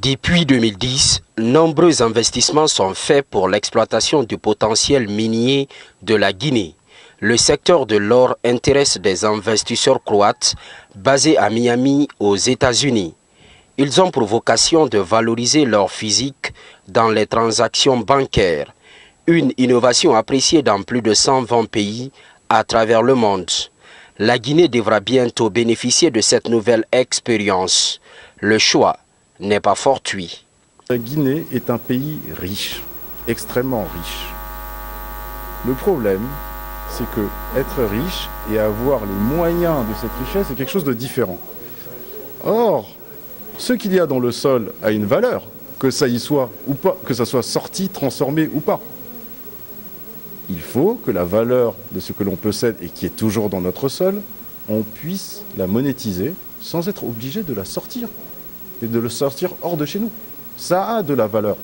Depuis 2010, nombreux investissements sont faits pour l'exploitation du potentiel minier de la Guinée. Le secteur de l'or intéresse des investisseurs croates basés à Miami aux États-Unis. Ils ont pour vocation de valoriser leur physique dans les transactions bancaires, une innovation appréciée dans plus de 120 pays à travers le monde. La Guinée devra bientôt bénéficier de cette nouvelle expérience. Le choix n'est pas fortuit. La Guinée est un pays riche, extrêmement riche. Le problème, c'est que être riche et avoir les moyens de cette richesse est quelque chose de différent. Or, ce qu'il y a dans le sol a une valeur, que ça y soit ou pas, que ça soit sorti, transformé ou pas. Il faut que la valeur de ce que l'on possède et qui est toujours dans notre sol, on puisse la monétiser sans être obligé de la sortir et de le sortir hors de chez nous. Ça a de la valeur.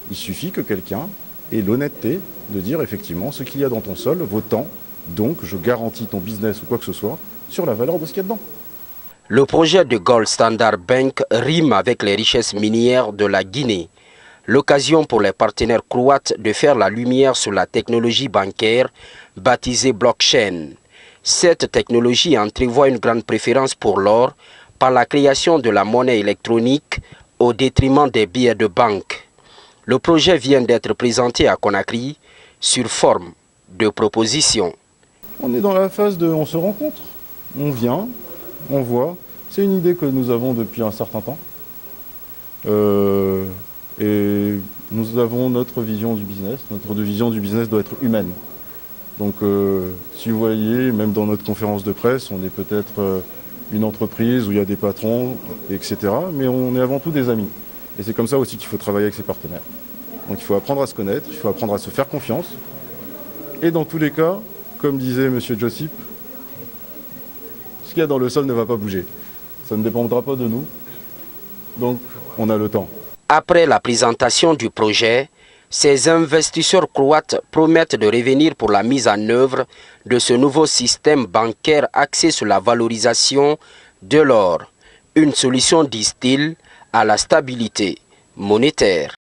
Il suffit que quelqu'un ait l'honnêteté de dire effectivement ce qu'il y a dans ton sol vaut tant, donc je garantis ton business ou quoi que ce soit sur la valeur de ce qu'il y a dedans. Le projet de Gold Standard Bank rime avec les richesses minières de la Guinée. L'occasion pour les partenaires croates de faire la lumière sur la technologie bancaire baptisée blockchain. Cette technologie entrevoit une grande préférence pour l'or par la création de la monnaie électronique au détriment des billets de banque. Le projet vient d'être présenté à Conakry sur forme de proposition. On est dans la phase de on se rencontre, on vient, on voit. C'est une idée que nous avons depuis un certain temps. Et nous avons notre vision du business. Notre vision du business doit être humaine. Donc si vous voyez, même dans notre conférence de presse, on est peut-être une entreprise où il y a des patrons, etc. Mais on est avant tout des amis. Et c'est comme ça aussi qu'il faut travailler avec ses partenaires. Donc il faut apprendre à se connaître, il faut apprendre à se faire confiance. Et dans tous les cas, comme disait M. Josip, ce qu'il y a dans le sol ne va pas bouger. Ça ne dépendra pas de nous. Donc on a le temps. Après la présentation du projet, ces investisseurs croates promettent de revenir pour la mise en œuvre de ce nouveau système bancaire axé sur la valorisation de l'or. Une solution, disent-ils, à la stabilité monétaire.